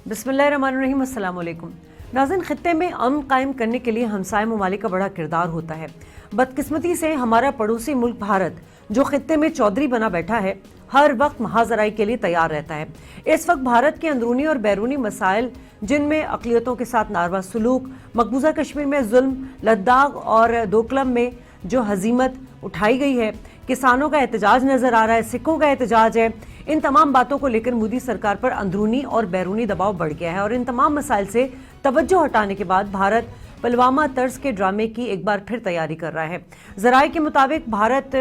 बिस्मिल्लाहिर्रहमानिर्रहीम, अस्सलाम वालेकुम। नाज़रीन, खित्ते में अमन कायम करने के लिए हमसाय ममालिक का बड़ा किरदार होता है। बदकिस्मती से हमारा पड़ोसी मुल्क भारत, जो खित्ते में चौधरी बना बैठा है, हर वक्त महाजराई के लिए तैयार रहता है। इस वक्त भारत के अंदरूनी और बैरूनी मसाइल, जिनमें अक़लियतों के साथ नारवा सलूक, मकबूजा कश्मीर में जुल्म, लद्दाख और दोकलम में जो हजीमत उठाई गई है, किसानों का एहतजाज नजर आ रहा है, सिखों का एहतजाज है, इन तमाम बातों को लेकर मोदी सरकार पर अंदरूनी और बैरूनी दबाव बढ़ गया है। और इन तमाम मसाइल से तवज्जो हटाने के बाद भारत पुलवामा तर्ज के ड्रामे की एक बार फिर तैयारी कर रहा है। ज़राए के मुताबिक भारत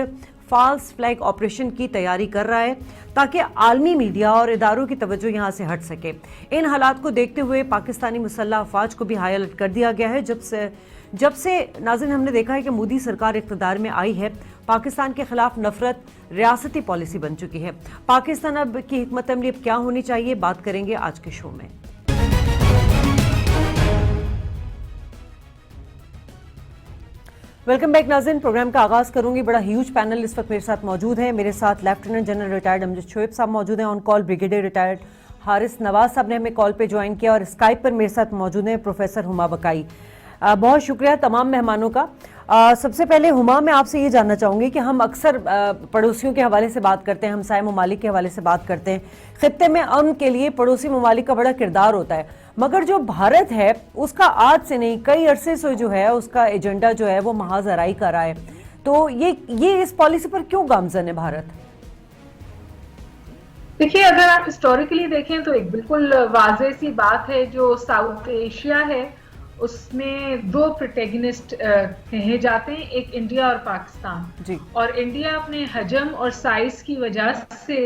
फॉल्स फ्लैग ऑपरेशन की तैयारी कर रहा है ताकि आलमी मीडिया और इदारों की तवज्जो यहाँ से हट सके। इन हालात को देखते हुए पाकिस्तानी मुसल्लह अफवाज को भी हाई अलर्ट कर दिया गया है। जब से नाज़रीन हमने देखा है कि मोदी सरकार इक़्तिदार में आई है, पाकिस्तान के खिलाफ नफरत रियासती पॉलिसी बन चुकी है। पाकिस्तान अब की हिकमत अमली अब क्या होनी चाहिए, बात करेंगे आज के शो में। वेलकम बैक नाज़रीन, प्रोग्राम का आगाज करूंगी। बड़ा ह्यूज पैनल इस वक्त मेरे साथ मौजूद है। मेरे साथ lieutenant general retired Amjad Shoaib साहब मौजूद हैं, on call brigadier retired Haris Nawaz साहब ने हमें कॉल पे ज्वाइन किया, और स्काइप पर मेरे साथ मौजूद हैं प्रोफेसर हुमा बकाई। बहुत शुक्रिया तमाम मेहमानों का। सबसे पहले हुमा, मैं आपसे ये जानना चाहूँगी कि हम अक्सर पड़ोसियों के हवाले से बात करते हैं, हमसाय ममालिक के हवाले से बात करते हैं। खित्ते में अमन के लिए पड़ोसी ममालिक का बड़ा किरदार होता है, मगर जो भारत है उसका आज से नहीं कई अरसे से जो है उसका एजेंडा जो है वो महाजराई का रहा है। तो ये इस पॉलिसी पर क्यों गामजन है भारत? देखिए, अगर आप हिस्टोरिकली देखें तो एक बिल्कुल वाज़ेह सी बात है, जो साउथ एशिया है उसमें दो प्रोटेगनिस्ट कहे जाते हैं, एक इंडिया और पाकिस्तान जी। और इंडिया अपने हजम और साइज की वजह से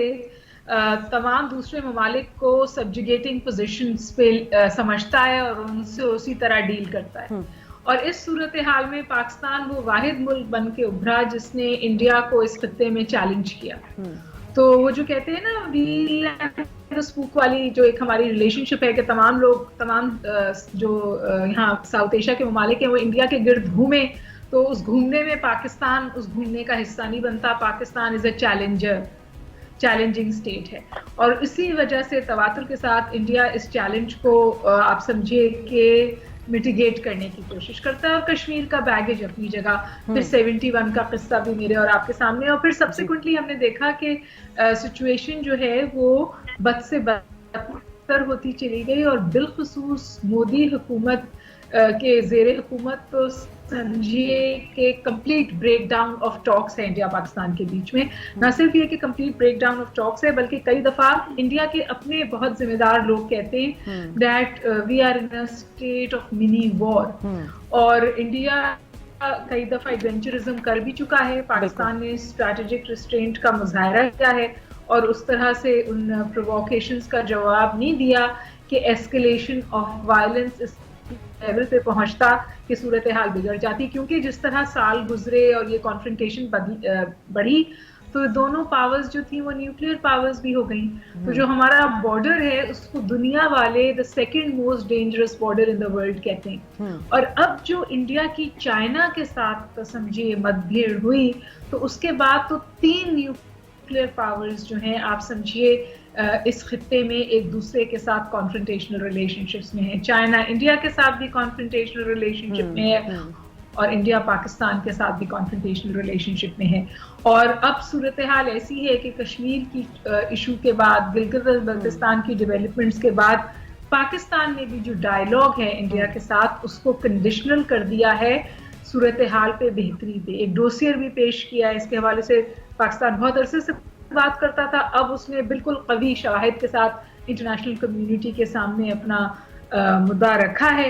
तमाम दूसरे ममालिक को सब्जुगेटिंग पोजीशंस पे समझता है और उनसे उसी तरह डील करता है। और इस सूरत हाल में पाकिस्तान वो वाहिद मुल्क बन के उभरा जिसने इंडिया को इस खत्ते में चैलेंज किया। तो वो जो कहते हैं ना, व्हील एंड स्पूक वाली जो एक हमारी रिलेशनशिप है कि तमाम जो यहाँ साउथ एशिया के ममालिक हैं वो इंडिया के गिर्द घूमे, तो उस घूमने में पाकिस्तान उस घूमने का हिस्सा नहीं बनता। Pakistan is a challenging state है, और इसी वजह से तवातुर के साथ इंडिया इस चैलेंज को आप समझिए कि मिटिगेट करने की कोशिश करता है। और कश्मीर का बैगेज अपनी जगह, फिर 71 का किस्सा भी मेरे और आपके सामने, और फिर सब्सिक्वेंटली हमने देखा कि सिचुएशन जो है वो बद से बदतर होती चली गई। और बिलखुसूस मोदी हुकूमत के ज़ेरे हुकूमत तो समझिए कि complete breakdown of talks है इंडिया पाकिस्तान के बीच में। न सिर्फ ये कि complete breakdown of talks है, बल्कि कई दफा इंडिया के अपने बहुत जिम्मेदार लोग कहते हैं that we are in a state of mini war. और इंडिया कई दफा एडवेंचरिज्म कर भी चुका है। पाकिस्तान ने स्ट्रैटेजिक रिस्ट्रेंट का मुजाहरा किया है और उस तरह से उन प्रोवोकेशंस का जवाब नहीं दिया कि एस्केलेशन ऑफ वायलेंस इस लेवल पे पहुंचता कि सूरत हाल बिगड़ जाती। क्योंकि जिस तरह साल गुजरे और ये कॉन्फ्रंटेशन बढ़ी, तो दोनों पावर्स जो थी वो न्यूक्लियर पावर्स भी हो गई। तो जो हमारा बॉर्डर है उसको दुनिया वाले the second most dangerous border in the world कहते हैं। और अब जो इंडिया की चाइना के साथ तो समझिए मतभेड़ हुई, तो उसके बाद तो 3 न्यूक्लियर पावर्स जो हैं आप समझिए इस खित्ते में एक दूसरे के साथ कॉन्फ्रंटेशनल रिलेशनशिप्स में है। चाइना इंडिया के साथ भी कॉन्फ्रंटेशनल रिलेशनशिप में है, और इंडिया पाकिस्तान के साथ भी कॉन्फ्रंटेशनल रिलेशनशिप में है। और अब सूरत हाल ऐसी है कि कश्मीर की इशू के बाद, गिलगित बल्तिस्तान की डेवलपमेंट्स के बाद, पाकिस्तान ने भी जो डायलॉग है इंडिया के साथ उसको कंडीशनल कर दिया है सूरत हाल पे बेहतरी पे। एक डोसियर भी पेश किया है इसके हवाले से। पाकिस्तान बहुत अरसे से बात करता था, अब उसने बिल्कुल कवी शवाहिद के साथ इंटरनेशनल कम्युनिटी के सामने अपना मुद्दा रखा है।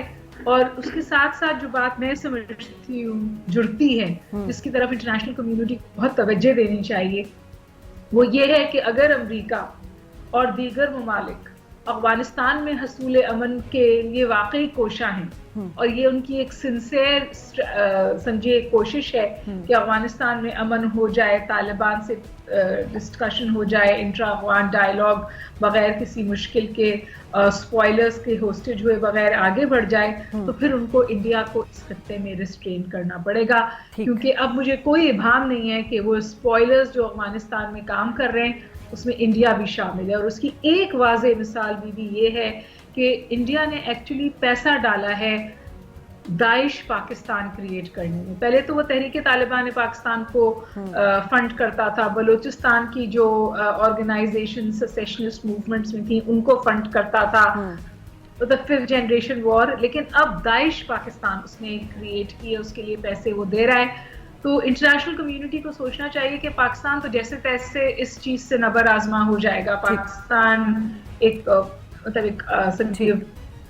और उसके साथ साथ जो बात मैं समझती हूँ जुड़ती है, जिसकी तरफ इंटरनेशनल कम्युनिटी को बहुत तवज्जो देनी चाहिए, वो ये है कि अगर अमेरिका और दीगर ममालिक अफगानिस्तान में हसूल अमन के लिए वाकई कोशा हैं, और ये उनकी एक सिंसियर समझिए कोशिश है कि अफगानिस्तान में अमन हो जाए, तालिबान से डिस्कशन हो जाए, इंट्रा अफगान डायलॉग बगैर किसी मुश्किल के, स्पॉयलर्स के होस्टेज हुए बगैर आगे बढ़ जाए, तो फिर उनको इंडिया को इस खत्ते में रिस्ट्रेन करना पड़ेगा। क्योंकि अब मुझे कोई इबाम नहीं है कि वो स्पॉयलर्स जो अफगानिस्तान में काम कर रहे हैं उसमें इंडिया भी शामिल है। और उसकी एक वाज़ेह मिसाल भी ये है کہ انڈیا نے ایکچولی پیسہ ڈالا ہے داعش پاکستان کریٹ کرنے میں. پہلے تو وہ تحریک طالبان پاکستان کو فنڈ کرتا تھا, بلوچستان کی جو آرگنائزیشن سیسیشنسٹ موومنٹس میں تھیں ان کو فنڈ کرتا تھا, مطلب 5th جنریشن وار. لیکن اب داعش پاکستان اس نے کریٹ کی ہے, اس کے لیے پیسے وہ دے رہا ہے. تو انٹرنیشنل کمیونٹی کو سوچنا چاہیے کہ پاکستان تو جیسے تیسے اس چیز سے نبر آزما ہو جائے گا. پاکستان ایک مطلب ایک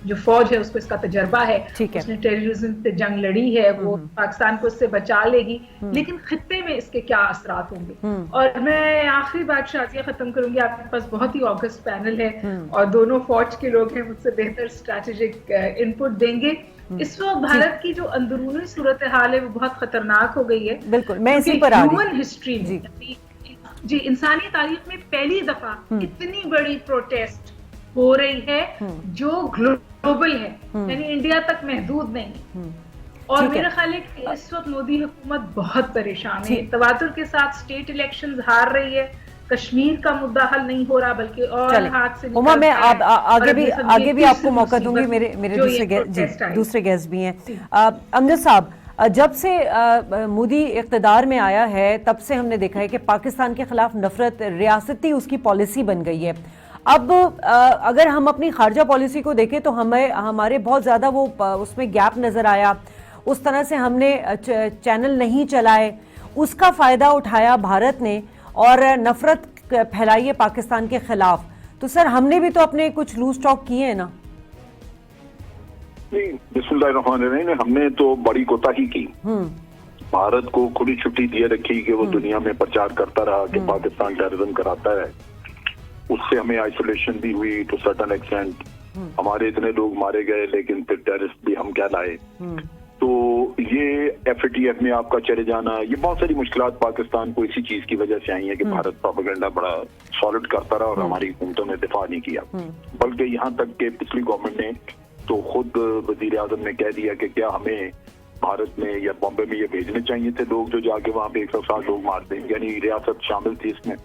جو فوج ہے اس کو اس کا تجربہ ہے, اس نے ٹیررزم سے جنگ لڑی ہے, وہ پاکستان کو اس سے بچا لے گی. لیکن خطے میں اس کے کیا اثرات ہوں گے؟ اور میں آخری بات شازیہ ختم کروں گی. آپ کے پاس بہت ہی آگسٹ پینل ہے اور دونوں فوج کے لوگ ہیں, مجھ سے بہتر اسٹریٹجک انپٹ دیں گے. اس وقت بھارت کی جو اندرونی صورتحال ہے وہ بہت خطرناک ہو گئی ہے. بالکل, میں اسی پر آ رہی ہوں. ہیومن ہسٹری میں جی انسانی تاریخ میں پہلی دفعہ اتنی بڑی پروٹیسٹ ہو رہی ہے جو گلوبل ہے, یعنی انڈیا تک محدود نہیں. اور میرا خیال ہے کہ اس وقت مودی حکومت بہت پریشان ہے, تواتر کے ساتھ اسٹیٹ الیکشنز ہار رہی ہے, کشمیر کا مدعا حل نہیں ہو رہا بلکہ اور ہاتھ سے عمر میں آگے بھی آپ کو موقع دوں گی. میرے دوسرے گیسٹ بھی ہیں. امجد صاحب, جب سے مودی اقتدار میں آیا ہے تب سے ہم نے دیکھا ہے کہ پاکستان کے خلاف نفرت ریاستی اس کی پالیسی بن گئی ہے. اب اگر ہم اپنی خارجہ پالیسی کو دیکھیں تو ہمارے بہت زیادہ وہ اس میں گیپ نظر آیا, اس طرح سے ہم نے چینل نہیں چلائے, اس کا فائدہ اٹھایا بھارت نے اور نفرت پھیلائی ہے پاکستان کے خلاف. تو سر ہم نے بھی تو اپنے کچھ لوز ٹاک کیے ہیں نا؟ بسم اللہ الرحمن الرحیم. ہم نے تو بڑی کوتاہی کی, بھارت کو کھلی چھٹی دیے رکھی کہ وہ دنیا میں پرچار کرتا رہا کہ پاکستان ٹیررزم کراتا ہے. اس سے ہمیں آئسولیشن بھی ہوئی ٹو سرٹن ایکسٹینٹ. ہمارے اتنے لوگ مارے گئے لیکن پھر ٹیررسٹ بھی ہم کیا لائے. تو یہ FATF میں آپ کا چلے جانا, یہ بہت ساری مشکلات پاکستان کو اسی چیز کی وجہ سے آئی ہیں کہ بھارت پروپیگنڈا بڑا سالڈ کرتا رہا اور ہماری حکومتوں نے دفاع نہیں کیا. بلکہ یہاں تک کہ پچھلی گورنمنٹ نے تو خود وزیر اعظم نے کہہ دیا کہ کیا ہمیں بھارت میں یا بامبے میں یہ بھیجنے چاہیے تھے لوگ جو جا کے وہاں پہ 160 لوگ مار دیں, یعنی ریاست شامل تھی اس میں.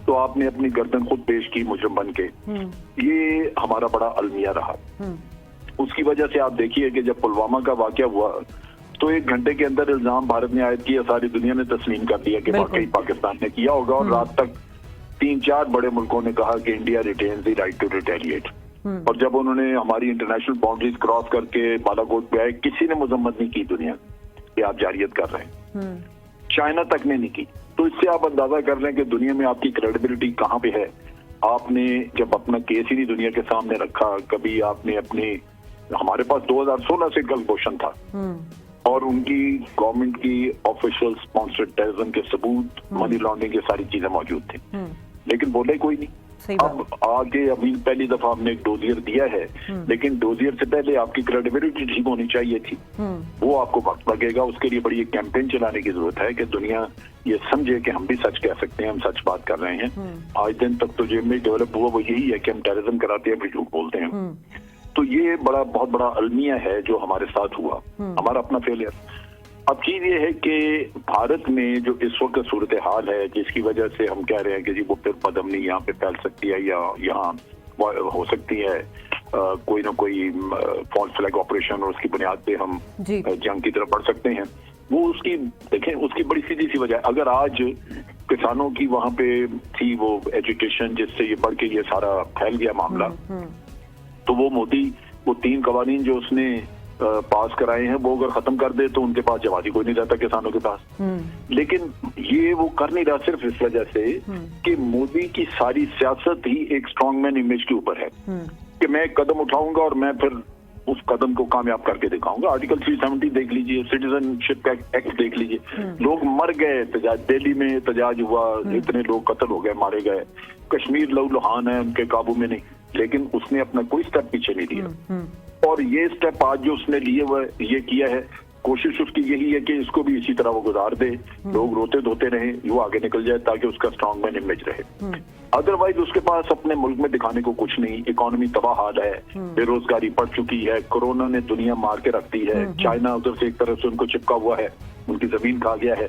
تو آپ نے اپنی گردن خود پیش کی مجرم بن کے. یہ ہمارا بڑا المیہ رہا. اس کی وجہ سے آپ دیکھیے کہ جب پلوامہ کا واقعہ ہوا تو 1 گھنٹے کے اندر الزام بھارت نے عائد کیا, ساری دنیا نے تسلیم کر دیا کہ واقعی پاکستان نے کیا ہوگا. اور رات تک 3-4 بڑے ملکوں نے کہا کہ India retains the right to retaliate. اور جب انہوں نے ہماری انٹرنیشنل باؤنڈریز کراس کر کے بالا کوٹ پہ آئے, کسی نے مذمت نہیں کی دنیا کہ آپ جارحیت کر رہے ہیں. چائنا تک نے نہیں کی. تو اس سے آپ اندازہ کر لیں کہ دنیا میں آپ کی کریڈیبلٹی کہاں پہ ہے. آپ نے جب اپنا کیس ہی نہیں دنیا کے سامنے رکھا, کبھی آپ نے اپنی, ہمارے پاس 2016 سے کلبھوشن تھا اور ان کی گورنمنٹ کی آفیشل اسپانسرڈ ٹیررزم کے ثبوت, منی لانڈرنگ کی ساری چیزیں موجود تھیں, لیکن بولے کوئی نہیں. اب آگے ابھی پہلی دفعہ ہم نے ایک ڈوزیئر دیا ہے, لیکن ڈوزیئر سے پہلے آپ کی کریڈیبلٹی ٹھیک ہونی چاہیے تھی. وہ آپ کو وقت لگے گا. اس کے لیے بڑی ایک کیمپین چلانے کی ضرورت ہے کہ دنیا یہ سمجھے کہ ہم بھی سچ کہہ سکتے ہیں, ہم سچ بات کر رہے ہیں. آج دن تک تو جو میں ڈیولپ ہوا وہ یہی ہے کہ ہم ٹیررزم کراتے ہیں پھر جھوٹ بولتے ہیں. تو یہ بہت بڑا المیہ ہے جو ہمارے ساتھ ہوا, ہمارا اپنا فیلئر. اب چیز یہ ہے کہ بھارت میں جو اس وقت صورتحال ہے جس کی وجہ سے ہم کہہ رہے ہیں کہ جی وہ پھر بدامنی یہاں پہ پھیل سکتی ہے یا یہاں ہو سکتی ہے کوئی نہ کوئی فالس فلیگ آپریشن, اور اس کی بنیاد پہ ہم جنگ کی طرف بڑھ سکتے ہیں. وہ اس کی دیکھیں, اس کی بڑی سیدھی سی وجہ ہے. اگر آج کسانوں کی وہاں پہ تھی وہ ایجوکیشن جس سے یہ بڑھ کے یہ سارا پھیل گیا معاملہ, تو وہ مودی وہ 3 قوانین جو اس نے پاس کرائے ہیں وہ اگر ختم کر دے تو ان کے پاس جواب ہی کوئی نہیں رہتا کسانوں کے پاس. لیکن یہ وہ کر نہیں رہا صرف اس وجہ سے کہ مودی کی ساری سیاست ہی ایک اسٹرانگ مین امیج کے اوپر ہے کہ میں ایک قدم اٹھاؤں گا اور میں پھر اس قدم کو کامیاب کر کے دکھاؤں گا. آرٹیکل 370 دیکھ لیجئے, سٹیزن شپ ایکٹ دیکھ لیجئے, لوگ مر گئے, دہلی میں احتجاج ہوا, اتنے لوگ قتل ہو گئے, مارے گئے. کشمیر لہو لہان ہے, ان کے قابو میں نہیں, لیکن اس نے اپنا کوئی سٹیپ پیچھے نہیں دیا. اور یہ سٹیپ آج جو اس نے لیے ہوئے یہ کیا ہے, کوشش اس کی یہی ہے کہ اس کو بھی اسی طرح وہ گزار دے, لوگ روتے دھوتے رہیں, وہ آگے نکل جائے تاکہ اس کا اسٹرانگ مین امیج رہے. ادروائز اس کے پاس اپنے ملک میں دکھانے کو کچھ نہیں. اکانومی تباہ حال ہے, بے روزگاری بڑھ چکی ہے, کورونا نے دنیا مار کے رکھ دی ہے, چائنا ادھر سے ایک طرف سے ان کو چپکا ہوا ہے, ان کی زمین کھا گیا ہے.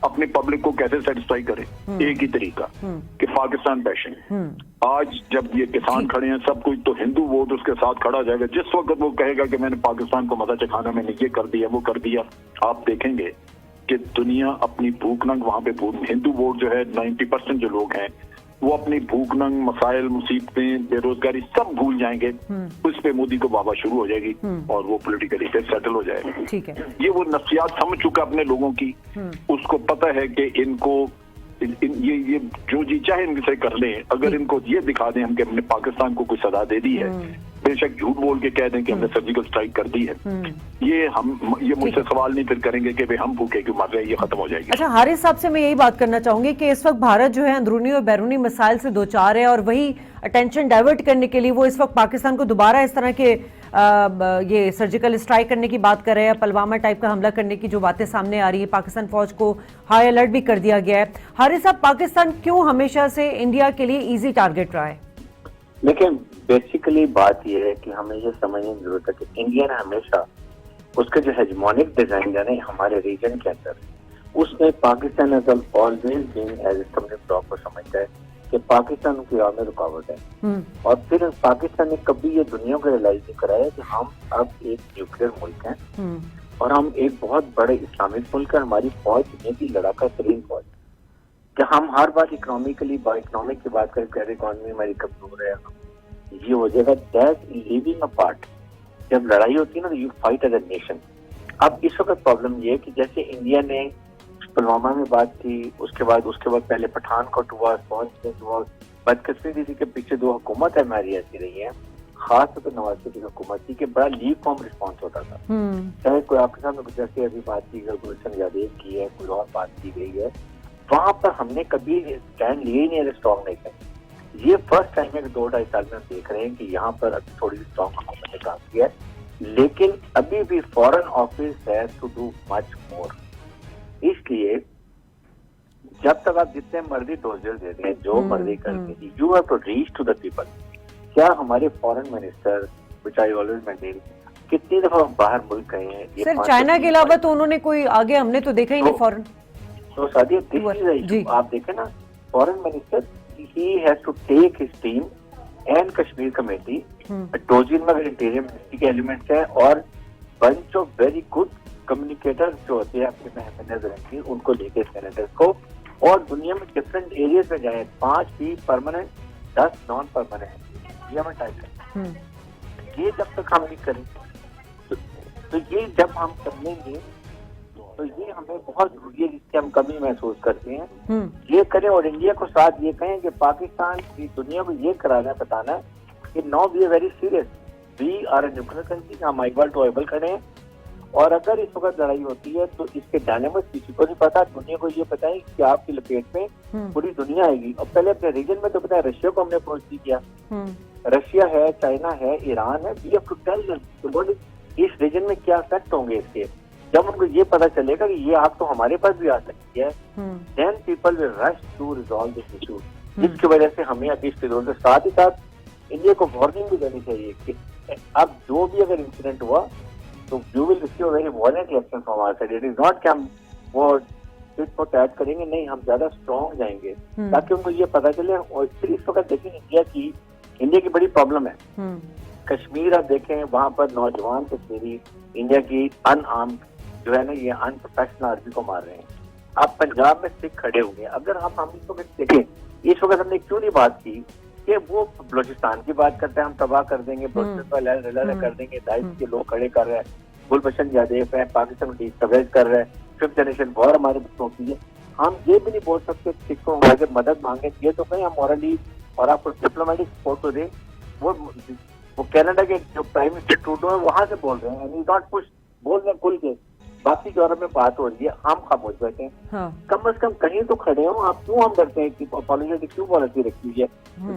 اپنے پبلک کو کیسے سیٹسفائی کرے؟ ایک ہی طریقہ کہ पाकिस्तान बैशिंग। आज जब ये किसान खड़े हैं सब कुछ, तो हिंदू वोट उसके साथ खड़ा जाएगा। जिस वक्त वो कहेगा कि मैंने पाकिस्तान को मजा चखाना, मैंने ये कर दिया वो कर दिया, आप देखेंगे कि दुनिया अपनी भूख नंग वहां पे हिंदू वोट जो है 90% जो लोग हैं वो अपनी भूख नंग, मसाइल, मुसीबतें, बेरोजगारी सब भूल जाएंगे। उस पे मोदी को वाह शुरू हो जाएगी और वो पॉलिटिकली फिर सेटल हो जाएगा। ठीक है, ये वो नफ्सियात समझ चुका अपने लोगों की, उसको पता है कि इनको ये जो जी चाहे इनसे कर लें। अगर इनको ये दिखा दें हम कि हमने पाकिस्तान को कोई सजा दे दी है, बेशक झूठ बोल के कह दें कि हमने सर्जिकल स्ट्राइक कर दी है, ये मुझसे सवाल नहीं फिर करेंगे कि भाई हम भूखे क्यों मर रहे हैं, ये खत्म हो जाएगी। अच्छा, हारिस साहब से मैं यही बात करना चाहूंगी कि इस वक्त भारत जो है अंदरूनी और बैरूनी मसाइल से दो चार है, और वही अटेंशन डाइवर्ट करने के लिए वो इस वक्त पाकिस्तान को दोबारा इस तरह के ये सर्जिकल स्ट्राइक करने की बात कर रहे हैं, पुलवामा टाइप का हमला करने की जो बातें सामने आ रही है। पाकिस्तान फौज को हाई अलर्ट भी कर दिया गया है। हारिस साहब, पाकिस्तान क्यों हमेशा से इंडिया के लिए इजी टारगेट रहा है? देखिए, बेसिकली बात यह है कि हमें ये समझने की जरूरत है कि इंडिया ने हमेशा उसके जो हेजमोनिक डिजाइन है हमारे रीजन के अंदर, उसमें Pakistan as always been as stumbling block को समझता है कि पाकिस्तान की राह में रुकावट है। और फिर पाकिस्तान ने कभी ये दुनिया को रियलाइज नहीं कराया कि हम अब एक न्यूक्लियर मुल्क हैं और हम एक बहुत बड़े इस्लामिक मुल्क है। हमारी फौज दुनिया की लड़ाका तरीन फौज, कि हम हर बार इकोनॉमिकली इकोनॉमिक की बात करें, इकोनॉमी हमारी कमजोर है, ये हो जाएगा। दैट लिविंग अ पार्ट, जब लड़ाई होती है ना, you fight as a nation. अब इस वक्त प्रॉब्लम ये है कि जैसे इंडिया ने पुलवामा में बात की, उसके बाद पहले पठानकोट हुआ, बदकिस्मती थी के पीछे दो हुकूमत है हमारी ऐसी रही है, खास तौर पर नवाज शरीफ की हुकूमत थी कि बड़ा लीव फॉर्म रिस्पॉन्स होता था। चाहे कोई आपके सामने जैसे अभी बात की गई, गुलशन यादेव की है, कोई और बात की गई है, वहां पर हमने कभी स्टैंड लिए नहीं है स्ट्रॉन्ग नेशन। ये फर्स्ट टाइम है कि 2-2.5 साल में हम देख रहे हैं कि यहाँ पर अभी थोड़ी स्ट्रॉन्ग हुकूमत ने काम किया है, लेकिन अभी भी foreign office has to do much more. इसलिए जब तक आप जितने मर्जी डोजेस दे दें, जो मर्जी कर दें, you have to reach to the people. क्या हमारे foreign minister, which I always maintain, कितनी दफा बाहर मुल्क गए हैं? सर, चाइना के अलावा तो उन्होंने कोई आगे हमने तो देखा ही नहीं फॉरेन। तो सादिया, दिस इज इशू। आप देखें ना, foreign minister he has to take his team and Kashmir committee, डोजिन में इंटीरियर मिनिस्ट्री के एलिमेंट्स हैं और bunch of very good communicators जो होते हैं आपके महफिल उनको लेके सेनेटर्स को, और दुनिया में डिफरेंट एरियाज में जाए, 5 भी परमानेंट, 10 नॉन परमानेंट, ये हमें टाइप है। ये जब तक हम नहीं करेंगे तो ये जब हम कर लेंगे तो ये हमें बहुत जरूरी है, जिसकी हम कमी महसूस करते हैं। ये करें और इंडिया को साथ ये कहें कि पाकिस्तान की दुनिया को ये कराना है, बताना है कि now we are very serious, we are a nuclear country, हम एबल टू एबल खड़े हैं। और अगर इस वक्त लड़ाई होती है तो इसके डायनामिक्स किसी को नहीं पता, दुनिया को ये पता है कि आपकी लपेट में पूरी दुनिया आएगी। और पहले अपने रीजन में तो पता है, रशिया को हमने अप्रोच नहीं किया, रशिया है, चाइना है, ईरान है, we have to tell them इस रीजन में क्या इफेक्ट होंगे इसके। जब उनको ये पता चलेगा कि ये आग तो हमारे पास भी आ सकती है, then people will rush to resolve this issue. जिसकी वजह से हमें अभी इसके के साथ ही साथ इंडिया को वार्निंग भी देनी चाहिए कि अब जो भी अगर इंसिडेंट हुआ तो you will receive very violent reaction from our side. It is not कि हम वो टिट फॉर टैट करेंगे, नहीं, हम ज्यादा स्ट्रॉन्ग जाएंगे ताकि उनको ये पता चले। और फिर इस वक्त देखें इंडिया की बड़ी प्रॉब्लम है कश्मीर। आप देखें वहां पर नौजवान कश्मीरी इंडिया की अनआर्म्ड जो है ना, ये अनप्रोफेशनल आर्मी को मार रहे हैं। अब पंजाब में सिख खड़े होंगे। अगर हम इस वक्त देखें, इस वक्त हमने क्यों नहीं बात की कि वो बलूचिस्तान की बात करते हैं, हम तबाह कर देंगे, बलूचिस्तान कर देंगे, दाइश के लोग खड़े कर रहे हैं, गुलबशन यादेव है, पाकिस्तान को डिस्टर्बेंस कर रहे हैं, 5th जनरेशन वॉर हमारे बच्चों की है। हम ये भी नहीं बोल सकते सिखों अगर मदद मांगे ये तो कहें हम मॉरली और आपको डिप्लोमेटिक सपोर्ट तो दें। वो कनाडा के जो प्राइम मिनिस्टर ट्रूडो है वहां से बोल रहे हैं, नॉट कुछ बोल रहे हैं खुल के, बाकी यूरोप में बात हो रही है, हम खामोश बैठे हैं। कम से कम कहीं तो खड़े हो आप, क्यों हम डरते हैं कि अपॉलोजेटिक क्यों पॉलिसी रखी हुई है?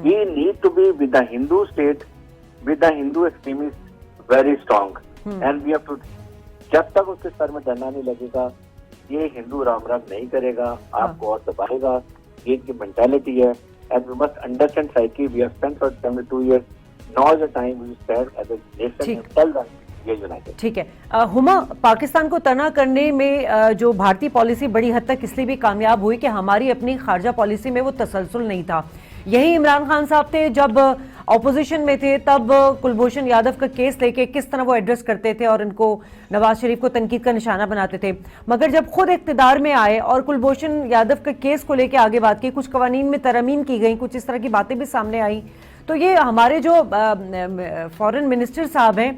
We need to be with the Hindu state, with the Hindu extremist very strong and we have to. जब तक उसके सर में डरना नहीं लगेगा, ये हिंदू राम राम नहीं करेगा, आपको और दबाएगा। ये इनकी मेंटालिटी है and we must understand psyche. We have spent for 72 years, now is the time we stand as a nation and tell them ये यूनाइटेड। ठीक है, हुमा, पाकिस्तान को तना करने में जो भारतीय पॉलिसी बड़ी हद तक इसलिए भी कामयाब हुई कि हमारी अपनी खारजा पॉलिसी में वो तसलसल नहीं था। यही इमरान खान साहब थे जब ऑपोजिशन में थे, तब कुलभूषण यादव का केस लेके किस तरह वो एड्रेस करते थे और इनको नवाज शरीफ को तनकीद का निशाना बनाते थे। मगर जब खुद इख्तिदार में आए और कुलभूषण यादव के केस को लेके आगे बात की, कुछ कवानीन में तरमीम की गई, कुछ इस तरह की बातें भी सामने आई, तो ये हमारे जो फॉरेन मिनिस्टर साहब हैं,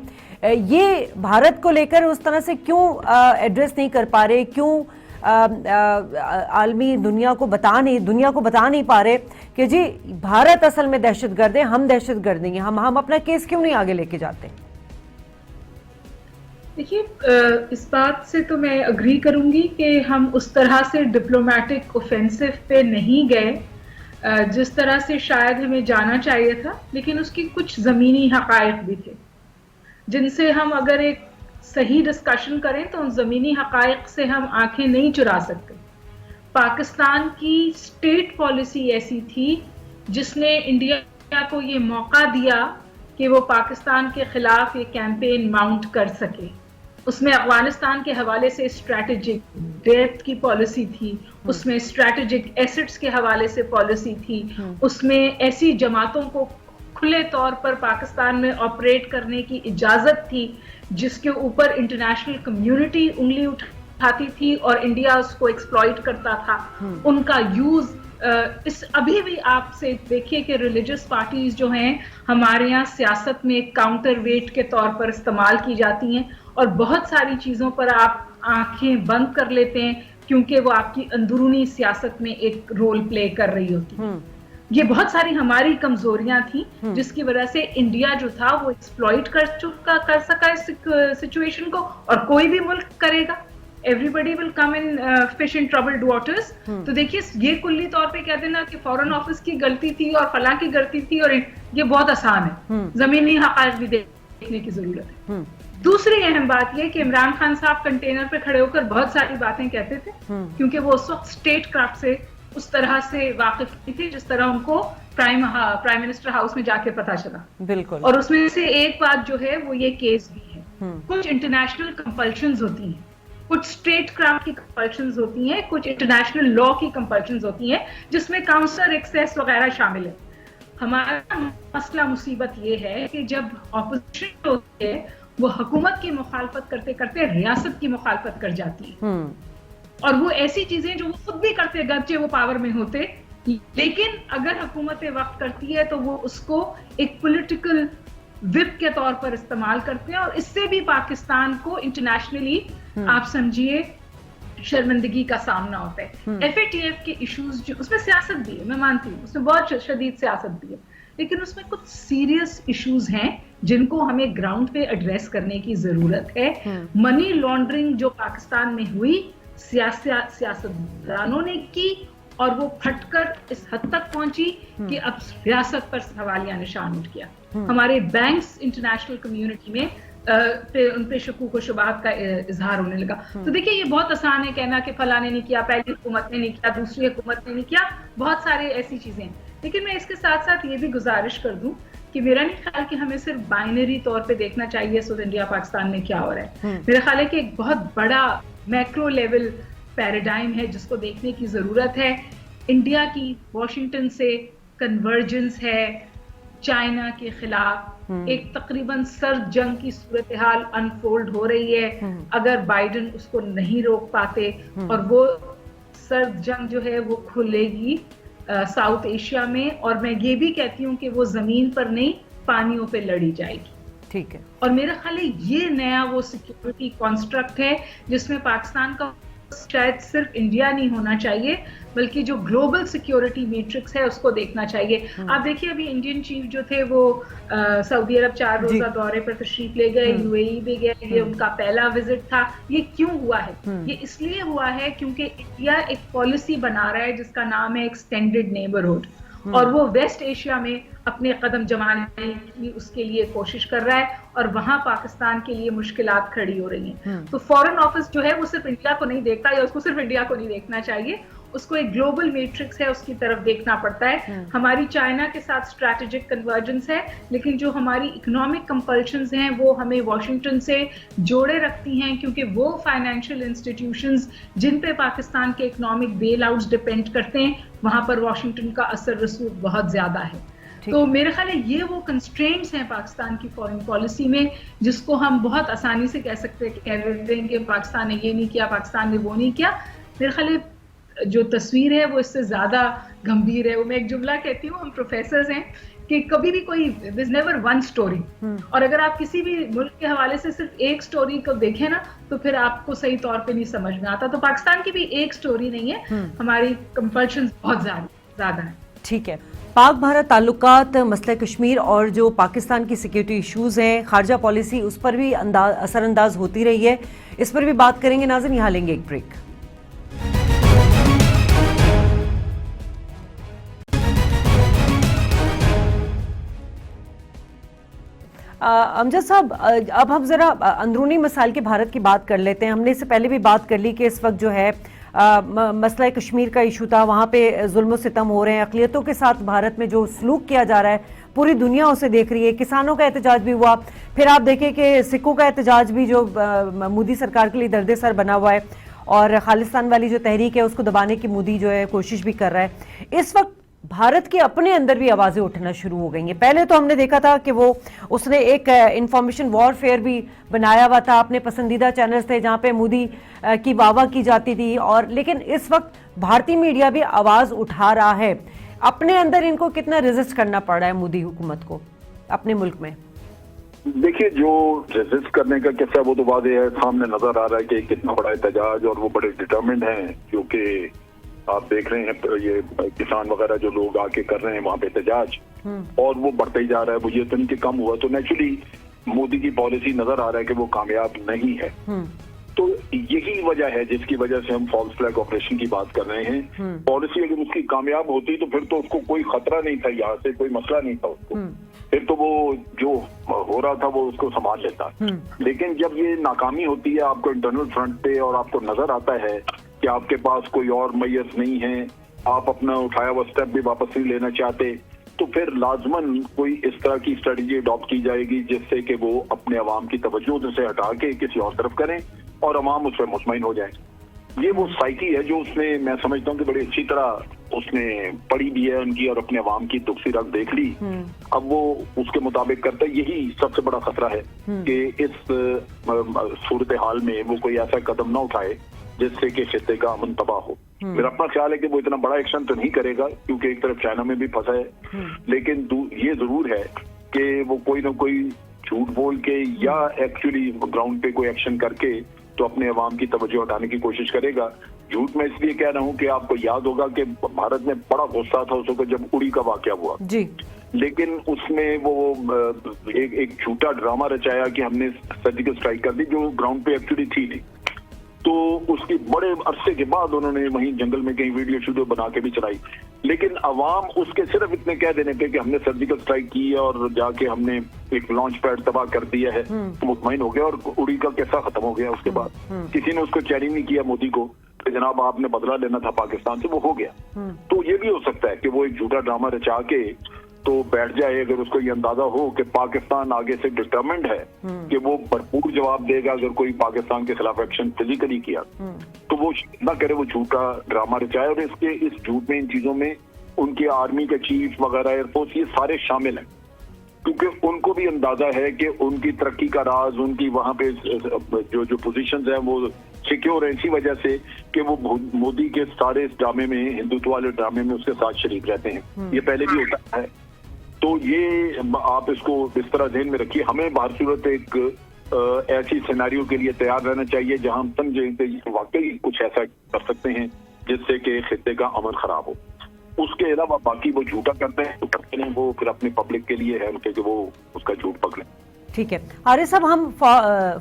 ये भारत को लेकर उस तरह से क्यों एड्रेस नहीं कर पा रहे, क्यों आलमी दुनिया को बता नहीं पा रहे कि जी भारत असल में दहशतगर्द है, हम दहशतगर्द नहीं, हम अपना केस क्यों नहीं आगे लेके जाते? देखिए, इस बात से तो मैं अग्री करूंगी कि हम उस तरह से डिप्लोमेटिक ऑफेंसिव पे नहीं गए जिस तरह से शायद हमें जाना चाहिए था, लेकिन उसकी कुछ ज़मीनी हक़ाइक़ भी थे जिनसे हम अगर एक सही डिस्कशन करें तो उन ज़मीनी हक़ाइक़ से हम आंखें नहीं चुरा सकते। पाकिस्तान की स्टेट पॉलिसी ऐसी थी जिसने इंडिया को ये मौका दिया कि वो पाकिस्तान के खिलाफ ये कैंपेन माउंट कर सके। उसमें अफगानिस्तान के हवाले से स्ट्रैटेजिक डेप्थ की पॉलिसी थी, उसमें स्ट्रैटेजिक एसेट्स के हवाले से पॉलिसी थी, उसमें ऐसी जमातों को खुले तौर पर पाकिस्तान में ऑपरेट करने की इजाजत थी जिसके ऊपर इंटरनेशनल कम्युनिटी उंगली उठाती थी और इंडिया उसको एक्सप्लॉइट करता था। उनका यूज इस अभी भी आपसे देखिए कि रिलीजियस पार्टीज जो हैं हमारे यहाँ सियासत में काउंटर वेट के तौर पर इस्तेमाल की जाती हैं और बहुत सारी चीजों पर आप आंखें बंद कर लेते हैं क्योंकि वो आपकी अंदरूनी सियासत में एक रोल प्ले कर रही होती। ये बहुत सारी हमारी कमजोरियां थी जिसकी वजह से इंडिया जो था वो एक्सप्लॉइट कर सका इस सिचुएशन को, और कोई भी मुल्क करेगा। Everybody will come in fish in troubled waters. तो देखिए, ये कुल्ली तौर पे कह देना कि फॉरेन ऑफिस की गलती थी और फलां की गलती थी और ये बहुत आसान है। जमीनी हक़ाइक़ भी देखने की जरूरत है। दूसरी अहम बात यह कि इमरान खान साहब कंटेनर पे खड़े होकर बहुत सारी बातें कहते थे क्योंकि वो उस वक्त स्टेट क्राफ्ट से उस तरह से वाकिफ नहीं थे जिस तरह उनको प्राइम मिनिस्टर हाउस में जाके पता चला। बिल्कुल। और उसमें से एक बात जो है वो ये केस भी है, कुछ इंटरनेशनल कंपल्शंस होती हैं, कुछ स्टेट क्राफ्ट की कंपल्शंस होती हैं, कुछ इंटरनेशनल लॉ की कंपल्शंस होती हैं जिसमें काउंसलर एक्सेस वगैरह शामिल है। हमारा मसला मुसीबत ये है कि जब ऑपोजिशन होती है वो हुकूमत की मुखालफत करते करते रियासत की मुखालफत कर जाती है और वो ऐसी चीजें जो वो खुद भी करते गरचे वो पावर में होते, लेकिन अगर हुकूमत वक्त करती है तो वो उसको एक पॉलिटिकल विप के तौर पर इस्तेमाल करते हैं और इससे भी पाकिस्तान को इंटरनेशनली आप समझिए शर्मिंदगी का सामना होता है। FATF के इश्यूज जो उसमें सियासत भी है, मैं मानती हूँ उसमें बहुत शदीद सियासत भी है, लेकिन उसमें कुछ सीरियस इश्यूज हैं जिनको हमें ग्राउंड पे एड्रेस करने की जरूरत है। मनी लॉन्ड्रिंग जो पाकिस्तान में हुई सियासतदानों ने की और वो फटकर इस हद तक पहुंची कि अब रियासत पर सवालिया निशान उठ गया। हमारे बैंक्स इंटरनेशनल कम्युनिटी में उन पे शकूक व शुबहात का इजहार होने लगा। तो देखिए, ये बहुत आसान है कहना कि फलां ने नहीं किया, पहली हुकूमत ने नहीं किया, दूसरी हुकूमत ने नहीं किया, बहुत सारे ऐसी चीजें हैं। लेकिन मैं इसके साथ साथ ये भी गुजारिश कर दूं कि मेरा नहीं ख्याल कि हमें सिर्फ बाइनरी तौर पे देखना चाहिए सो इंडिया पाकिस्तान में क्या हो रहा है। मेरा ख्याल है कि एक बहुत बड़ा मैक्रो लेवल पैराडाइम है जिसको देखने की जरूरत है। इंडिया की वॉशिंगटन से कन्वर्जेंस है चाइना के खिलाफ, एक तकरीबन सर्द जंग की सूरत हाल अनफोल्ड हो रही है अगर बाइडेन उसको नहीं रोक पाते, और वो सर्द जंग जो है वो खुलेगी साउथ एशिया में, और मैं ये भी कहती हूँ कि वो जमीन पर नहीं पानियों पे लड़ी जाएगी। ठीक है। और मेरा ख्याल है ये नया वो सिक्योरिटी कॉन्स्ट्रक्ट है जिसमें पाकिस्तान का शायद सिर्फ इंडिया नहीं होना चाहिए बल्कि जो ग्लोबल सिक्योरिटी मैट्रिक्स है उसको देखना चाहिए। आप देखिए, अभी इंडियन चीफ जो थे वो सऊदी अरब 4 रोजा दौरे पर तशरीफ ले गए, UAE भी गए, ये उनका पहला विजिट था। ये क्यों हुआ है? ये इसलिए हुआ है क्योंकि इंडिया एक पॉलिसी बना रहा है जिसका नाम है एक्सटेंडेड नेबरहुड, और वो वेस्ट एशिया में अपने कदम जमाने की उसके लिए कोशिश कर रहा है और वहां पाकिस्तान के लिए मुश्किलात खड़ी हो रही हैं। तो फॉरेन ऑफिस जो है वो सिर्फ इंडिया को नहीं देखता या उसको सिर्फ इंडिया को नहीं देखना चाहिए, اس کو ایک گلوبل میٹرکس ہے اس کی طرف دیکھنا پڑتا ہے. ہماری چائنا کے ساتھ اسٹریٹجک کنورجنس ہے, لیکن جو ہماری اکنامک کمپلشنز ہیں وہ ہمیں واشنگٹن سے جوڑے رکھتی ہیں, کیونکہ وہ فائنینشیل انسٹیٹیوشنز جن پہ پاکستان کے اکنامک بیل آؤٹس ڈپینڈ کرتے ہیں, وہاں پر واشنگٹن کا اثر رسوخ بہت زیادہ ہے. تو میرے خیال ہے یہ وہ کنسٹرینٹس ہیں پاکستان کی فارن پالیسی میں, جس کو ہم بہت آسانی سے کہہ سکتے ہیں کہ پاکستان نے یہ نہیں کیا, پاکستان نے وہ نہیں کیا. میرے خیال ہے جو تصویر ہے وہ اس سے زیادہ گمبھیر ہے. وہ میں ایک جملہ کہتی ہوں, ہم پروفیسرز ہیں کہ کبھی بھی کوئی there's never one story, اور اگر آپ کسی بھی ملک کے حوالے سے صرف ایک سٹوری کو دیکھیں نا تو پھر آپ کو صحیح طور پہ نہیں سمجھ میں آتا. تو پاکستان کی بھی ایک سٹوری نہیں ہے, ہماری کمپلشنز بہت زیادہ ہیں. ٹھیک ہے, پاک بھارت تعلقات, مسئلہ کشمیر اور جو پاکستان کی سیکیورٹی ایشوز ہیں, خارجہ پالیسی, اس پر بھی اثر انداز ہوتی رہی ہے. اس پر بھی بات کریں گے. ناظرین, یہاں لیں گے ایک بریک. امجد صاحب, اب ہم ذرا اندرونی مسائل کے بھارت کی بات کر لیتے ہیں. ہم نے اس سے پہلے بھی بات کر لی کہ اس وقت جو ہے مسئلہ کشمیر کا ایشو تھا, وہاں پہ ظلم و ستم ہو رہے ہیں, اقلیتوں کے ساتھ بھارت میں جو سلوک کیا جا رہا ہے پوری دنیا اسے دیکھ رہی ہے. کسانوں کا احتجاج بھی ہوا, پھر آپ دیکھیں کہ سکھوں کا احتجاج بھی جو مودی سرکار کے لیے درد سر بنا ہوا ہے, اور خالصتان والی جو تحریک ہے اس کو دبانے کی مودی جو ہے کوشش بھی کر رہا ہے. اس وقت بھارت کے اپنے اندر بھی آوازیں اٹھنا شروع ہو گئی ہیں. پہلے تو ہم نے دیکھا تھا کہ اس نے ایک انفارمیشن وار فیئر بھی بنایا ہوا تھا, اپنے پسندیدہ چینلز تھے جہاں پہ مودی کی واہ واہ کی جاتی تھی, اور لیکن اس وقت بھارتی میڈیا بھی آواز اٹھا رہا ہے. اپنے اندر ان کو کتنا ریزسٹ کرنا پڑ رہا ہے مودی حکومت کو اپنے ملک میں؟ دیکھیے, جو ریزسٹ کرنے کا قصہ وہ تو واضح ہے, سامنے نظر آ رہا ہے کہ کتنا بڑا احتجاج, اور وہ بڑے ڈٹرمنڈ ہیں, کیونکہ آپ دیکھ رہے ہیں یہ کسان وغیرہ جو لوگ آ کے کر رہے ہیں وہاں پہ احتجاج, اور وہ بڑھتا ہی جا رہا ہے. وہ یہ تو نہیں کہ کم ہوا, تو نیچرلی مودی کی پالیسی نظر آ رہا ہے کہ وہ کامیاب نہیں ہے. تو یہی وجہ ہے جس کی وجہ سے ہم فالس فلیگ آپریشن کی بات کر رہے ہیں. پالیسی اگر اس کی کامیاب ہوتی تو پھر تو اس کو کوئی خطرہ نہیں تھا, یہاں سے کوئی مسئلہ نہیں تھا اس کو, پھر تو وہ جو ہو رہا تھا وہ اس کو سنبھال لیتا. لیکن جب یہ ناکامی ہوتی ہے آپ کو انٹرنل فرنٹ پہ, اور آپ کو نظر آتا ہے کہ آپ کے پاس کوئی اور میت نہیں ہے, آپ اپنا اٹھایا ہوا اسٹیپ بھی واپس نہیں لینا چاہتے, تو پھر لازماً کوئی اس طرح کی اسٹریٹجی اڈاپٹ کی جائے گی جس سے کہ وہ اپنے عوام کی توجہ سے ہٹا کے کسی اور طرف کریں اور عوام اس پہ مطمئن ہو جائیں. یہ وہ سائیکی ہے جو اس نے, میں سمجھتا ہوں کہ بڑی اچھی طرح اس نے پڑھی بھی ہے ان کی, اور اپنے عوام کی دکھ سی رکھ دیکھ لی. اب وہ اس کے مطابق کرتا ہے. یہی سب سے بڑا خطرہ ہے کہ اس صورتحال میں وہ کوئی ایسا قدم نہ اٹھائے جس سے کہ خطے کا امن تباہ ہو. میرا اپنا خیال ہے کہ وہ اتنا بڑا ایکشن تو نہیں کرے گا, کیونکہ ایک طرف چائنا میں بھی پھنسا ہے, لیکن یہ ضرور ہے کہ وہ کوئی نہ کوئی جھوٹ بول کے یا ایکچولی گراؤنڈ پہ کوئی ایکشن کر کے تو اپنے عوام کی توجہ ہٹانے کی کوشش کرے گا. جھوٹ میں اس لیے کہہ رہا ہوں کہ آپ کو یاد ہوگا کہ بھارت میں بڑا غصہ تھا اس وقت جب اڑی کا واقعہ ہوا, لیکن اس میں وہ ایک جھوٹا ڈرامہ رچایا کہ ہم نے سرجیکل اسٹرائک کر دی جو گراؤنڈ پہ ایکچولی تھی نہیں. تو اس کی بڑے عرصے کے بعد انہوں نے وہیں جنگل میں کہیں ویڈیو بنا کے بھی چلائی, لیکن عوام اس کے صرف اتنے کہہ دینے پہ کہ ہم نے سرجیکل اسٹرائک کی اور جا کے ہم نے ایک لانچ پیڈ تباہ کر دیا ہے, مطمئن ہو گیا, اور اڑی کا کیسا ختم ہو گیا. اس کے بعد کسی نے اس کو چیلنج نہیں کیا مودی کو کہ جناب آپ نے بدلہ لینا تھا پاکستان سے, وہ ہو گیا. تو یہ بھی ہو سکتا ہے کہ وہ ایک جھوٹا ڈرامہ رچا کے تو بیٹھ جائے, اگر اس کو یہ اندازہ ہو کہ پاکستان آگے سے ڈٹرمنڈ ہے کہ وہ بھرپور جواب دے گا اگر کوئی پاکستان کے خلاف ایکشن فزیکلی کیا, تو وہ نہ کرے, وہ جھوٹا ڈرامہ رچائے. اور اس جھوٹ میں, ان چیزوں میں ان کی آرمی کے چیف وغیرہ, ایئر فورس, یہ سارے شامل ہیں, کیونکہ ان کو بھی اندازہ ہے کہ ان کی ترقی کا راز, ان کی وہاں پہ جو پوزیشنز ہیں وہ سیکیور ہیں اسی وجہ سے کہ وہ مودی کے سارے اس ڈرامے میں, ہندوتو والے ڈرامے میں اس کے ساتھ شریک رہتے ہیں. یہ پہلے بھی ہوتا ہے. تو یہ آپ اس کو اس طرح ذہن میں رکھیے. ہمیں بہر صورت ایک ایسی سیناریو کے لیے تیار رہنا چاہیے جہاں ہم سمجھیں کہ واقعی کچھ ایسا کر سکتے ہیں جس سے کہ خطے کا امن خراب ہو. اس کے علاوہ باقی وہ جھوٹا کرتے ہیں تو کرتے ہیں, وہ پھر اپنے پبلک کے لیے ہے کہ وہ اس کا جھوٹ پکڑیں. ٹھیک ہے حارث صاحب, ہم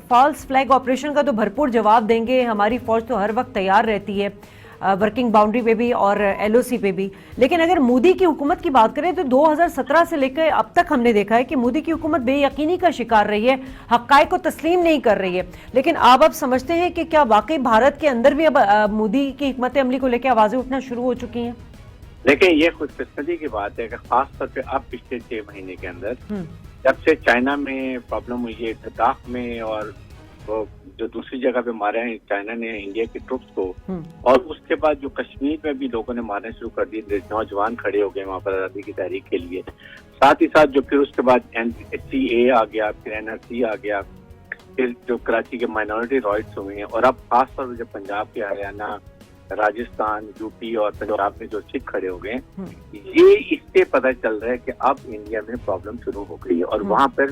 فالس فلیگ آپریشن کا تو بھرپور جواب دیں گے, ہماری فوج تو ہر وقت تیار رہتی ہے, वर्किंग बाउंड्री पे भी और LOC पे भी। लेकिन अगर मोदी की हुकूमत की बात करें तो 2017 से लेकर अब तक हमने देखा है कि मोदी की हुकूमत बेयकीनी का शिकार रही है, हक़ाइक़ को तस्लीम नहीं कर रही है। लेकिन आप अब समझते हैं कि क्या वाकई भारत के अंदर भी अब मोदी की हिकमत अमली को लेकर आवाजें उठना शुरू हो चुकी हैं? देखिए, ये खुशकिस्मती की बात है कि खास तौर पे अब पिछले 6 महीने के अंदर जब से चाइना में प्रॉब्लम हुई है, लद्दाख में, और वो जो दूसरी जगह पे मारे हैं चाइना ने इंडिया के ट्रुप्स को, और उसके बाद जो कश्मीर में भी लोगों ने मारने शुरू कर दिए, नौजवान खड़े हो गए वहाँ पर आज़ादी की तहरीक के लिए। साथ ही साथ जो फिर उसके बाद NCA आ गया, फिर NRC आ गया, फिर जो कराची के माइनॉरिटी राइट्स हुए हैं, और अब खास तौर पर जब पंजाब के, हरियाणा, राजस्थान, यूपी और पंजाब में जो सिख खड़े हो गए, ये इससे पता चल रहा है कि अब इंडिया में प्रॉब्लम शुरू हो गई है। और वहाँ पर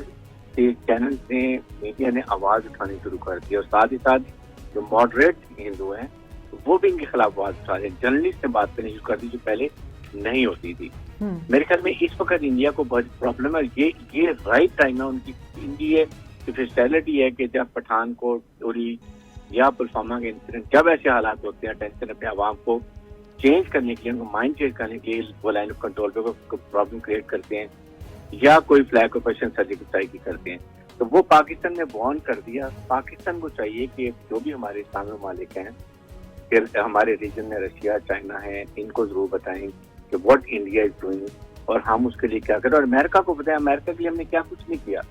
चैनल ने, मीडिया ने आवाज उठानी शुरू कर दी, और साथ ही साथ जो मॉडरेट हिंदू हैं वो भी इनके खिलाफ आवाज उठा रहे हैं, जर्नलिस्ट से बात करनी शुरू कर दी जो पहले नहीं होती थी। मेरे ख्याल में इस वक्त इंडिया को बहुत प्रॉब्लम है, ये राइट टाइम है उनकी। इंडिया की स्पेशलिटी है कि जब पठानकोट, उरी या पुलवामा के इंसिडेंट, जब ऐसे हालात होते हैं, टेंशन अपने आवाम को चेंज करने के लिए, उनको माइंड चेंज करने के लिए वो लाइन ऑफ कंट्रोल पे को प्रॉब्लम क्रिएट करते हैं, या कोई फ्लैग ऑपरेशन सर्जिकल स्ट्राइक की करते हैं, तो वो पाकिस्तान ने वार्न कर दिया। पाकिस्तान को चाहिए कि जो भी हमारे इस्लामी ममालिक हैं, फिर हमारे रीजन में रशिया, चाइना है, इनको जरूर बताएं कि व्हाट इंडिया इज डूइंग और हम उसके लिए क्या करें। और अमेरिका को बताएं, अमेरिका के लिए हमने क्या कुछ नहीं किया।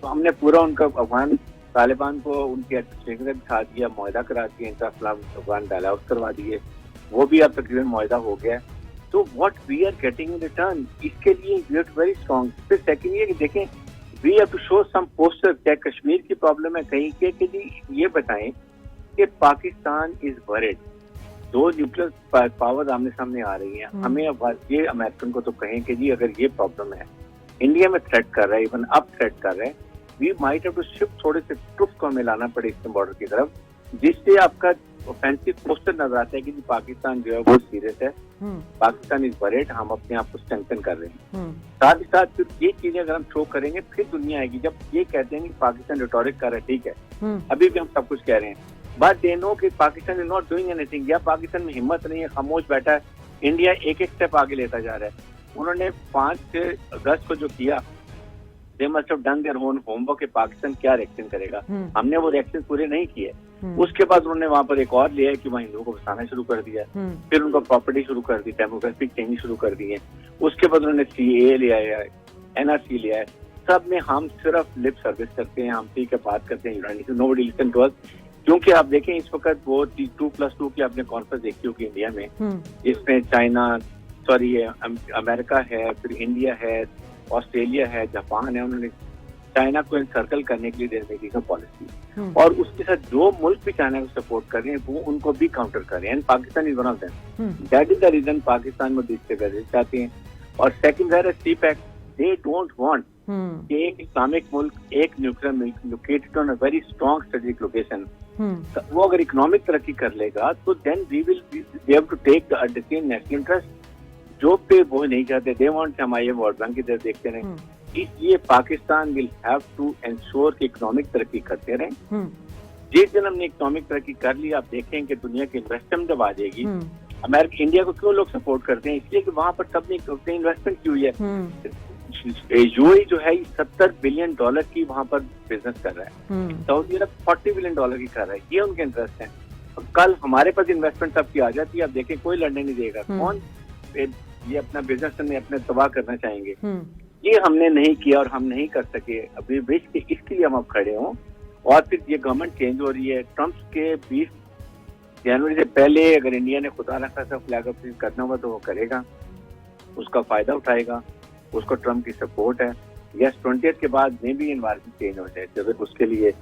तो हमने पूरा उनका अफगान तालिबान को उनकी एडमिनिस्ट्रेशन बिठा दिया, मुआहदा करा दिया, इंटर अफगान डायलॉग करवा दिए, वो भी अब तकरीबन मुआहदा हो गया। तो what we are getting in return, इसके लिए वी आर वेरी स्ट्रांग। फिर सेकंड ये कि देखें, we have to show some poster. क्या कश्मीर की प्रॉब्लम है कहीं के जी ये बताएं कि Pakistan is worried, 2 nuclear power आमने सामने आ रही हैं, हमें ये अमेरिकन को तो कहें कि जी अगर ये प्रॉब्लम है, इंडिया में थ्रेट कर रहा है, इवन अब थ्रेट कर रहे हैं, we might have to shift थोड़े से ट्रुप्स को हमें लाना पड़े ईस्टर्न बॉर्डर की तरफ, जिससे आपका ऑफेंसिव पोस्टर नजर आता है कि पाकिस्तान जो है वो सीरियस है, पाकिस्तान इज वरिड, हम अपने आप को स्ट्रेंथन कर रहे हैं। साथ ही साथ फिर ये चीजें अगर हम शो करेंगे, फिर दुनिया आएगी। जब ये कहते हैं कि पाकिस्तान रिटोरिक कर रहा है, ठीक है, अभी भी हम सब कुछ कह रहे हैं, बट दे नो कि Pakistan is not doing anything, या पाकिस्तान में हिम्मत नहीं है, खामोश बैठा है। इंडिया एक एक स्टेप आगे लेता जा रहा है। उन्होंने 5 अगस्त को जो किया, they must have done their own homework कि पाकिस्तान क्या रिएक्शन करेगा। हमने वो रिएक्शन पूरे नहीं किए। उसके बाद उन्होंने वहाँ पर एक और लिया है कि वहाँ हिंदुओं को बसाना शुरू कर दिया, फिर उनको प्रॉपर्टी शुरू कर दी, डेमोग्राफिक चेंज शुरू कर दिए। उसके बाद उन्होंने CAA लिया है, NRC लिया है। सब में हम सिर्फ लिप सर्विस करते हैं, हम ठीक है बात करते हैं, नोबडी लिसन टू अस। क्योंकि आप देखें इस वक्त वो 2+2 की आपने कॉन्फ्रेंस देखी होगी इंडिया में, जिसमें अमेरिका है, फिर इंडिया है, ऑस्ट्रेलिया है, जापान है। उन्होंने चाइना को इनसर्कल करने के लिए देने की पॉलिसी, और उसके साथ जो मुल्क भी चाइना को सपोर्ट कर रहे हैं वो उनको भी काउंटर कर रहे हैं। Pakistan is one of them. That is the reason Pakistan में बीच से चाहते हैं। और सेकंड है CPEC, दे डोंट वांट कि एक इस्लामिक मुल्क, एक न्यूक्लियर मुल्क located on a very strong strategic location, वो अगर इकोनॉमिक तरक्की कर लेगा तो then we will be able to take the decision national interest, जो पे वो नहीं चाहते। दे वांट हम आइए वर्ल्ड बैंक की तरफ देखते रहें। इसलिए Pakistan will have to ensure कि इकोनॉमिक तरक्की करते रहें। जिस दिन हमने इकोनॉमिक तरक्की कर ली, आप देखें कि दुनिया की इन्वेस्टमेंट जब आ जाएगी। अमेरिका, इंडिया को क्यों लोग सपोर्ट करते हैं? इसलिए कि वहां पर सबने इन्वेस्टमेंट की हुई है। यूएई जो है $70 बिलियन की वहां पर बिजनेस कर रहा है, सऊदी अरब $40 बिलियन की कर रहा है, ये उनके इंटरेस्ट है। कल हमारे पास इन्वेस्टमेंट सबकी आ जाती है, आप देखें कोई लड़ने नहीं देगा। कौन ये अपना बिजनेस में अपने तबाह करना चाहेंगे? ये हमने नहीं किया और हम नहीं कर सके अभी विश के, इसके लिए हम अब खड़े हों। और फिर ये गवर्नमेंट चेंज हो रही है। ट्रम्प के 20 जनवरी से पहले अगर इंडिया ने खुदा रखा था फ्लैग ऑपरेशन करना होगा तो वो करेगा, उसका फायदा उठाएगा, उसको ट्रम्प की सपोर्ट है। यस, 20 के बाद में भी एनवायरमेंट चेंज हो जाए, जब उसके लिए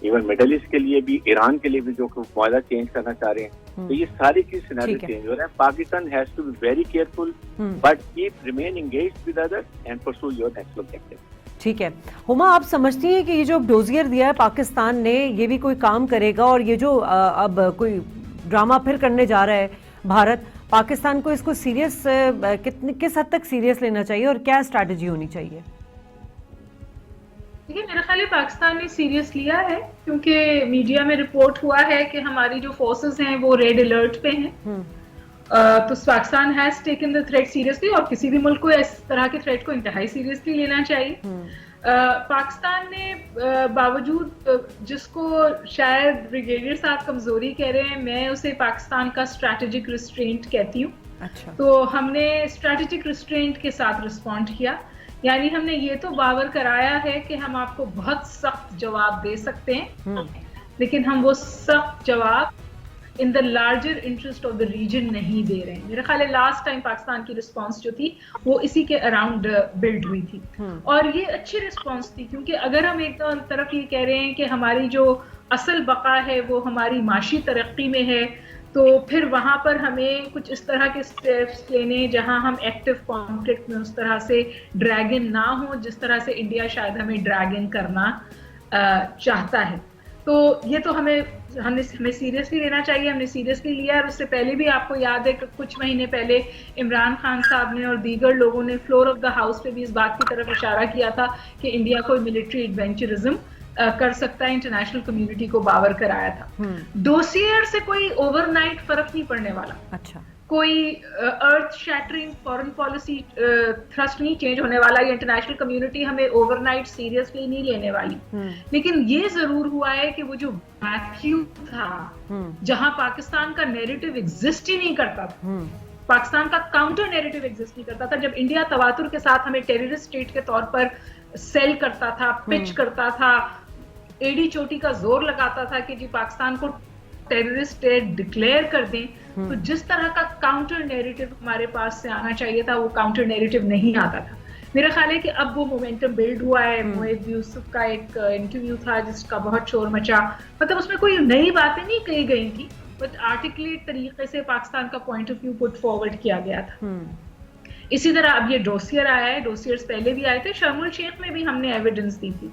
इवन मिडल ईस्ट के लिए भी, ईरान के लिए भी जो माहौल चेंज करना चाह रहे हैं, तो ये सारी चीज सिनेरियो चेंज हो रहा है। Pakistan has to be very careful but keep remain engaged with others and pursue your national objective. ठीक है हुमा, आप समझती हैं कि ये जो डोजियर दिया है पाकिस्तान ने, ये भी कोई काम करेगा? और ये जो अब कोई ड्रामा फिर करने जा रहा है भारत, पाकिस्तान को इसको सीरियस किस हद तक सीरियस लेना चाहिए और क्या स्ट्रैटेजी होनी चाहिए? دیکھیے میرا خیال ہے پاکستان نے سیریس لیا ہے، کیونکہ میڈیا میں رپورٹ ہوا ہے کہ ہماری جو فورسز ہیں وہ ریڈ الرٹ پہ ہیں. تو Pakistan has taken the threat seriously, اور کسی بھی ملک کو اس طرح کے تھریٹ کو انتہائی سیریسلی لینا چاہیے. پاکستان نے باوجود جس کو شاید بریگیڈیئر صاحب کمزوری کہہ رہے ہیں، میں اسے پاکستان کا اسٹریٹجک ریسٹرینٹ کہتی ہوں. تو ہم نے اسٹریٹجک ریسٹرینٹ کے ساتھ رسپونڈ کیا، یعنی ہم نے یہ تو باور کرایا ہے کہ ہم آپ کو بہت سخت جواب دے سکتے ہیں، لیکن ہم وہ سخت جواب in the larger interest of the region نہیں دے رہے ہیں. میرا خیال ہے لاسٹ ٹائم پاکستان کی رسپانس جو تھی وہ اسی کے اراؤنڈ بلڈ ہوئی تھی، اور یہ اچھی رسپانس تھی، کیونکہ اگر ہم ایک طرف یہ کہہ رہے ہیں کہ ہماری جو اصل بقا ہے وہ ہماری معاشی ترقی میں ہے، تو پھر وہاں پر ہمیں کچھ اس طرح کے اسٹیپس لینے جہاں ہم ایکٹیو کانفلکٹ میں اس طرح سے ڈریگن نہ ہوں جس طرح سے انڈیا شاید ہمیں ڈریگن کرنا چاہتا ہے. تو یہ تو ہمیں سیریسلی لینا چاہیے. ہم نے سیریسلی لیا، اور اس سے پہلے بھی آپ کو یاد ہے کہ کچھ مہینے پہلے عمران خان صاحب نے اور دیگر لوگوں نے فلور آف دا ہاؤس پہ بھی اس بات کی طرف اشارہ کیا تھا کہ انڈیا کوئی ملٹری ایڈونچرزم کر سکتا ہے، انٹرنیشنل کمیونٹی کو باور کرایا تھا. ڈوسیئر سے کوئی اوور نائٹ فرق نہیں پڑنے والا. اچھا، کوئی ارتھ شیٹرنگ فورن پالیسی تھرسٹ نہیں چینج ہونے والا، یا انٹرنیشنل کمیونٹی ہمیں اوور نائٹ سیریسلی نہیں لینے والی. لیکن یہ ضرور ہوا ہے کہ وہ جو ویکیوم تھا جہاں پاکستان کا نیریٹو ایگزسٹ ہی نہیں کرتا تھا، پاکستان کا کاؤنٹر نیریٹو ایگزسٹ نہیں کرتا تھا، جب انڈیا تواتر کے ساتھ ہمیں ٹیررسٹ اسٹیٹ کے طور پر سیل کرتا تھا، پچ کرتا تھا، ایڈی چوٹی کا زور لگاتا تھا کہ جی پاکستان کو ٹیررسٹ اسٹیٹ ڈکلیئر کر دیں، تو جس طرح کا کاؤنٹر نیریٹو ہمارے پاس سے آنا چاہیے تھا وہ کاؤنٹر نیریٹو نہیں آتا تھا. میرا خیال ہے کہ اب وہ مومنٹم بلڈ ہوا ہے. موعد یوسف کا ایک انٹرویو تھا جس کا بہت شور مچا، مطلب اس میں کوئی نئی باتیں نہیں کہی گئی تھی، بٹ آرٹیکلیٹ طریقے سے پاکستان کا point of view put forward کیا گیا تھا. اسی طرح اب یہ ڈوسیئر آیا ہے، ڈوسیئرز پہلے بھی آئے تھے، شرم الشیخ میں بھی ہم نے ایویڈنس دی تھی.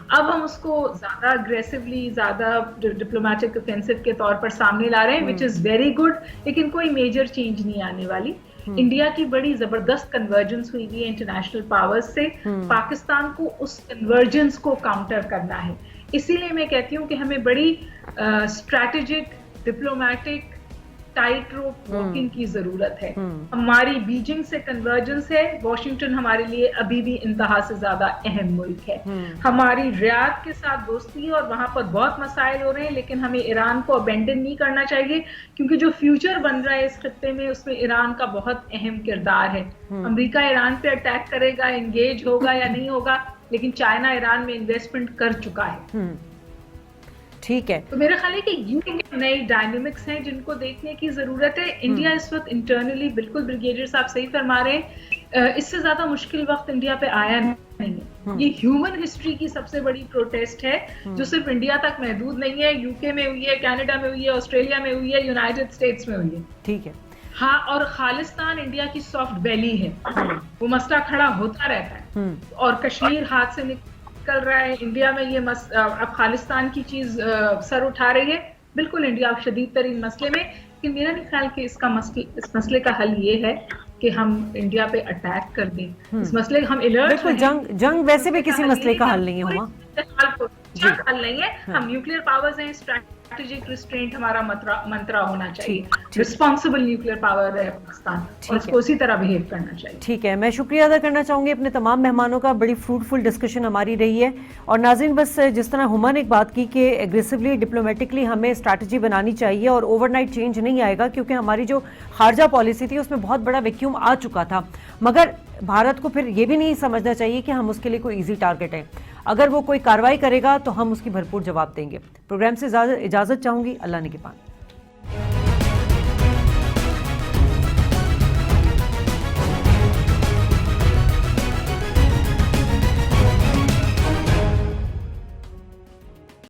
اب ہم اس کو زیادہ اگریسولی، زیادہ ڈپلومیٹک افینسو کے طور پر سامنے لا رہے ہیں، وچ از ویری گڈ، لیکن کوئی میجر چینج نہیں آنے والی. انڈیا کی بڑی زبردست کنورجنس ہوئی ہے انٹرنیشنل پاورز سے، پاکستان کو اس کنورجنس کو کاؤنٹر کرنا ہے. اسی لیے میں کہتی ہوں کہ ہمیں بڑی اسٹریٹجک ڈپلومیٹک ٹائٹ روپ واکنگ کی ضرورت ہے. ہماری بیجنگ سے کنورجنس ہے، واشنگٹن ہمارے لیے ابھی بھی انتہا سے زیادہ اہم ملک ہے. ہماری ریاض کے ساتھ دوستی ہے اور وہاں پر بہت مسائل ہو رہے ہیں، لیکن ہمیں ایران کو ابینڈن نہیں کرنا چاہیے، کیونکہ جو فیوچر بن رہا ہے اس خطے میں اس میں ایران کا بہت اہم کردار ہے. امریکہ ایران پہ اٹیک کرے گا، انگیج ہوگا یا نہیں ہوگا، لیکن چائنا ایران میں انویسٹمنٹ کر چکا ہے. ٹھیک ہے، تو میرا خیال ہے کہ یہ نئی ڈائنامکس ہیں جن کو دیکھنے کی ضرورت ہے. انڈیا اس وقت انٹرنلی، بالکل بریگیڈیئر صاحب صحیح فرما رہے ہیں، اس سے زیادہ مشکل وقت انڈیا پہ آیا نہیں ہے. یہ ہیومن ہسٹری کی سب سے بڑی پروٹیسٹ ہے جو صرف انڈیا تک محدود نہیں ہے، یو کے میں ہوئی ہے، کینیڈا میں ہوئی ہے، آسٹریلیا میں ہوئی ہے، یونائٹڈ اسٹیٹس میں ہوئی ہے. ٹھیک ہے، ہاں، اور خالصتان انڈیا کی سافٹ بیلی ہے، وہ مسئلہ کھڑا ہوتا رہتا ہے، اور کشمیر ہاتھ سے نکل رہا ہے. انڈیا میں یہ اب خالصتان کی چیز سر اٹھا رہی ہے. بالکل انڈیا شدید ترین مسئلے میں، لیکن میرا نہیں خیال کہ اس مسئلے کا حل یہ ہے کہ ہم انڈیا پہ اٹیک کر دیں. اس مسئلے ہم الرٹ ہیں. جنگ ویسے بھی کسی مسئلے کا حل نہیں ہے ہوا، حل نہیں ہے. ہم نیوکلیئر پاورز ہیں، اسٹریٹجک ریسٹرینٹ ہمارا منترا ہونا چاہیے. رسپانسبل نیوکلیئر پاور ہے پاکستان، اور اس کو اسی طرح بہیو کرنا چاہیے. ٹھیک ہے، میں شکریہ ادا کرنا چاہوں گی اپنے تمام مہمانوں کا. بڑی فروٹفل ڈسکشن ہماری رہی ہے. اور ناظرین، بس جس طرح ہما نے ایک بات کی کہ ایگریسولی ڈپلومیٹکلی ہمیں اسٹریٹجی بنانی چاہیے، اور اوور نائٹ چینج نہیں آئے گا، کیونکہ ہماری جو خارجہ پالیسی تھی اس میں بہت بڑا ویکیوم آ چکا تھا. مگر بھارت کو پھر یہ بھی نہیں سمجھنا چاہیے کہ ہم اس کے لیے کوئی ایزی ٹارگٹ ہیں. اگر وہ کوئی کارروائی کرے گا تو ہم اس کی بھرپور جواب دیں گے. پروگرام سے اجازت چاہوں گی. اللہ نگہبان.